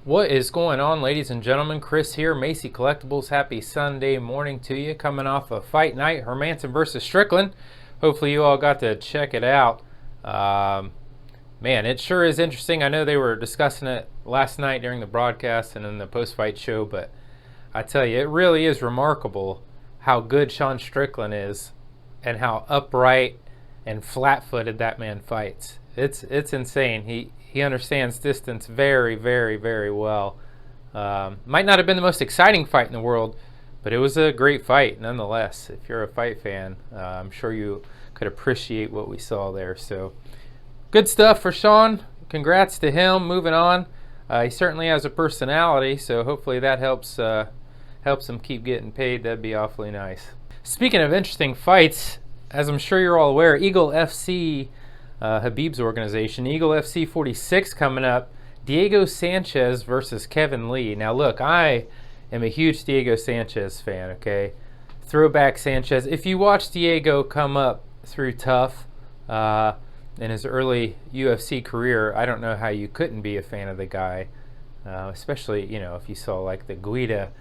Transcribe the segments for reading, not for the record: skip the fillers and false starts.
What is going on, ladies and gentlemen? Chris here, Mayce Collectibles. Happy Sunday morning to you. Coming off a fight night, Hermanton versus Strickland. Hopefully you all got to check it out. Man, it sure is interesting. I know they were discussing it last night during the broadcast and in the post-fight show, but I tell you, it really is remarkable how good Sean Strickland is and how upright and flat-footed that man fights. It's insane. He understands distance very, very, very well. Might not have been the most exciting fight in the world, but it was a great fight nonetheless. If you're a fight fan, I'm sure you could appreciate what we saw there. So good stuff for Sean. Congrats to him. Moving on. He certainly has a personality, so hopefully that helps him keep getting paid. That'd be awfully nice. Speaking of interesting fights, as I'm sure you're all aware, Eagle FC, Habib's organization, Eagle FC 46 coming up. Diego Sanchez versus Kevin Lee. Now look, I am a huge Diego Sanchez fan, okay? Throwback Sanchez. If you watch Diego come up through tough in his early UFC career, I don't know how you couldn't be a fan of the guy, especially, you know, if you saw like the Guida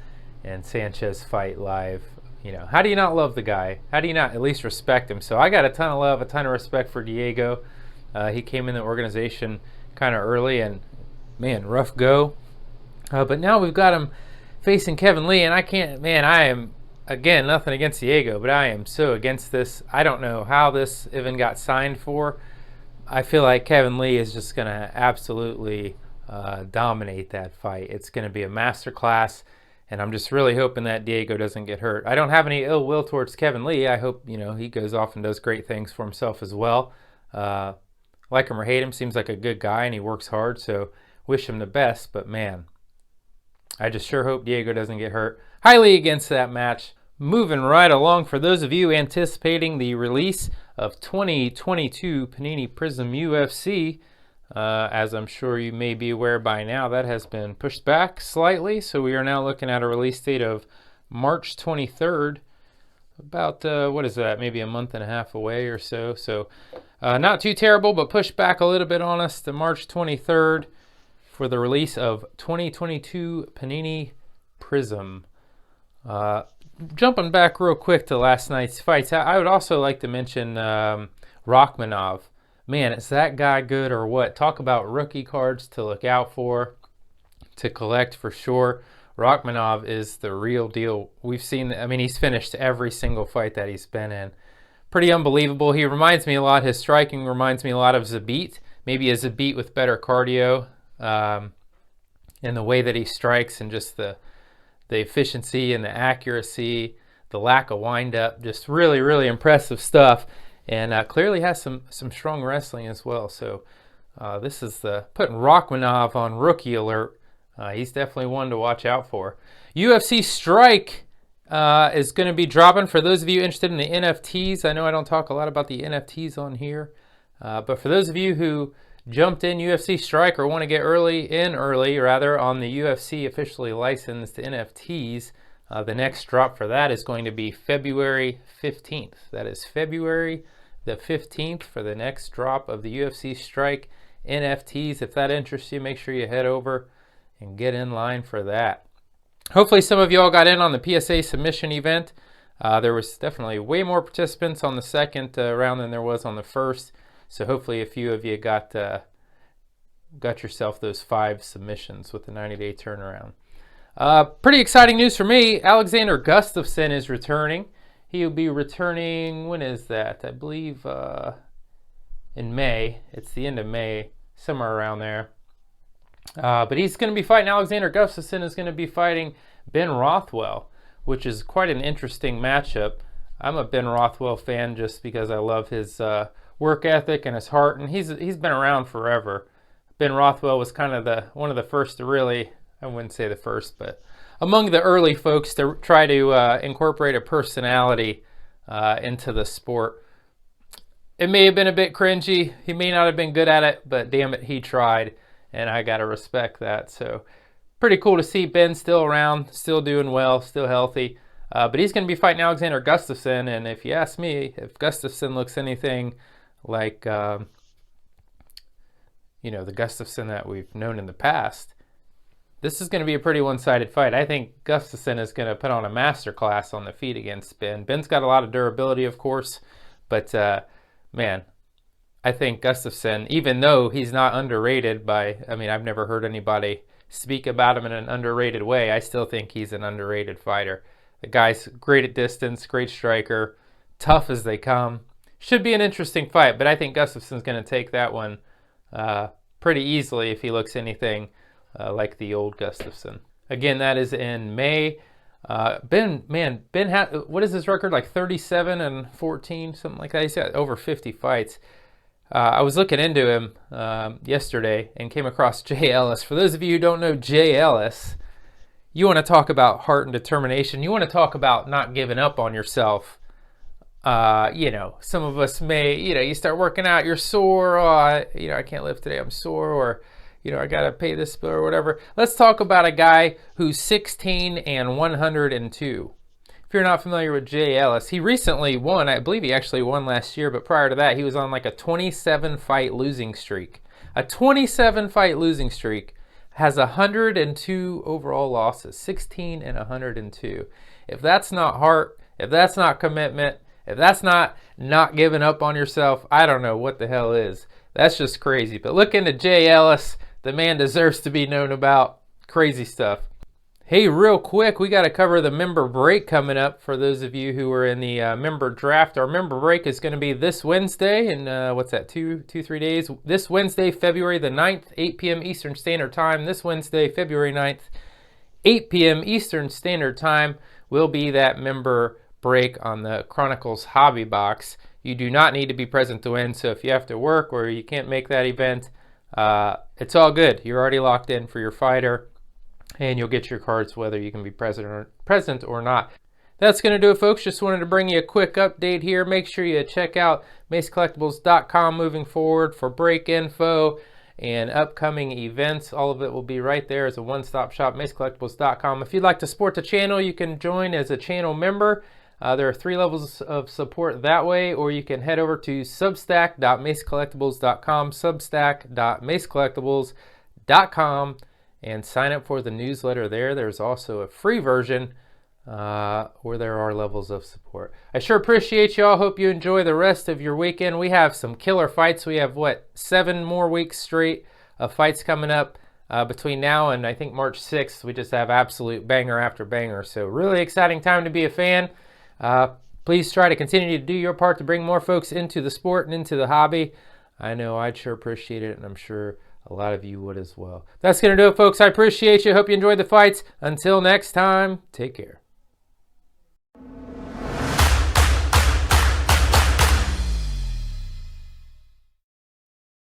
and Sanchez fight live. You know, how do you not love the guy? How do you not at least respect him? So I got a ton of love, a ton of respect for Diego. He came in the organization kind of early and, man, rough go. But now we've got him facing Kevin Lee, and I can't, man, I am, again, nothing against Diego, but I am so against this. I don't know how this even got signed for. I feel like Kevin Lee is just going to absolutely dominate that fight. It's going to be a masterclass. And I'm just really hoping that Diego doesn't get hurt. I don't have any ill will towards Kevin Lee. I hope, you know, he goes off and does great things for himself as well. Like him or hate him, seems like a good guy and he works hard. So wish him the best. But man, I just sure hope Diego doesn't get hurt. Highly against that match. Moving right along, for those of you anticipating the release of 2022 Panini Prizm UFC, as I'm sure you may be aware by now, that has been pushed back slightly. So we are now looking at a release date of March 23rd. About, what is that, maybe a month and a half away or so. So not too terrible, but pushed back a little bit on us to March 23rd for the release of 2022 Panini Prizm. Jumping back real quick to last night's fights, I would also like to mention Rakhmonov. Man, is that guy good or what? Talk about rookie cards to look out for, to collect for sure. Rakhmonov is the real deal. We've seen, I mean, he's finished every single fight that he's been in. Pretty unbelievable. He reminds me a lot, his striking reminds me a lot of Zabit. Maybe a Zabit with better cardio, in the way that he strikes and just the efficiency and the accuracy, the lack of windup. Just really, really impressive stuff. And clearly has some strong wrestling as well. So this is putting Rakhmonov on rookie alert. He's definitely one to watch out for. UFC Strike is going to be dropping. For those of you interested in the NFTs, I know I don't talk a lot about the NFTs on here. But for those of you who jumped in UFC Strike or want to get early on the UFC officially licensed NFTs, the next drop for that is going to be February 15th. That is February the 15th for the next drop of the UFC Strike NFTs. If that interests you, make sure you head over and get in line for that. Hopefully some of you all got in on the PSA submission event. There was definitely way more participants on the second round than there was on the first. So hopefully a few of you got yourself those 5 submissions with the 90-day turnaround. Pretty exciting news for me. Alexander Gustafsson is returning. He'll be returning, when is that? I believe in May. It's the end of May, somewhere around there. But he's going to be fighting, Alexander Gustafsson is going to be fighting Ben Rothwell, which is quite an interesting matchup. I'm a Ben Rothwell fan just because I love his work ethic and his heart, and he's been around forever. Ben Rothwell was kind of one of the first to really, I wouldn't say the first, but among the early folks to try to incorporate a personality into the sport. It may have been a bit cringy. He may not have been good at it, but damn it, he tried, and I got to respect that. So pretty cool to see Ben still around, still doing well, still healthy. But he's going to be fighting Alexander Gustafsson, and if you ask me, if Gustafsson looks anything like you know, the Gustafsson that we've known in the past, this is going to be a pretty one-sided fight. I think Gustafsson is going to put on a masterclass on the feet against Ben. Ben's got a lot of durability, of course, but man, I think Gustafsson, even though he's not underrated I've never heard anybody speak about him in an underrated way, I still think he's an underrated fighter. The guy's great at distance, great striker, tough as they come. Should be an interesting fight, but I think Gustafsson's going to take that one pretty easily if he looks anything like the old Gustafsson. Again, that is in May. Ben had, what is his record? Like 37-14, something like that. He's got over 50 fights. I was looking into him yesterday and came across Jay Ellis. For those of you who don't know Jay Ellis, you want to talk about heart and determination. You want to talk about not giving up on yourself. Some of us may, you start working out, you're sore. I can't lift today, I'm sore. Or, I got to pay this bill or whatever. Let's talk about a guy who's 16-102. If you're not familiar with Jay Ellis, he recently won. I believe he actually won last year, but prior to that, he was on like a 27-fight losing streak. A 27-fight losing streak, has 102 overall losses, 16-102. If that's not heart, if that's not commitment, if that's not giving up on yourself, I don't know what the hell is. That's just crazy. But look into Jay Ellis. The man deserves to be known about. Crazy stuff. Hey, real quick, we got to cover the member break coming up for those of you who are in the member draft. Our member break is going to be this Wednesday in, 3 days? This Wednesday, February the 9th, 8 p.m. Eastern Standard Time. This Wednesday, February 9th, 8 p.m. Eastern Standard Time will be that member break on the Chronicles Hobby Box. You do not need to be present to win, so if you have to work or you can't make that event, it's all good. You're already locked in for your fighter, and you'll get your cards whether you can be present or not. That's going to do it, folks. Just wanted to bring you a quick update here. Make sure you check out MaceCollectibles.com moving forward for break info and upcoming events. All of it will be right there as a one-stop shop, MaceCollectibles.com. If you'd like to support the channel, you can join as a channel member. There are 3 levels of support that way, or you can head over to substack.macecollectibles.com, substack.macecollectibles.com, and sign up for the newsletter there. There's also a free version where there are levels of support. I sure appreciate y'all. Hope you enjoy the rest of your weekend. We have some killer fights. We have, 7 more weeks straight of fights coming up between now and I think March 6th. We just have absolute banger after banger. So really exciting time to be a fan. Please try to continue to do your part to bring more folks into the sport and into the hobby. I know I'd sure appreciate it, and I'm sure a lot of you would as well. That's going to do it, folks. I appreciate you. Hope you enjoyed the fights. Until next time, take care.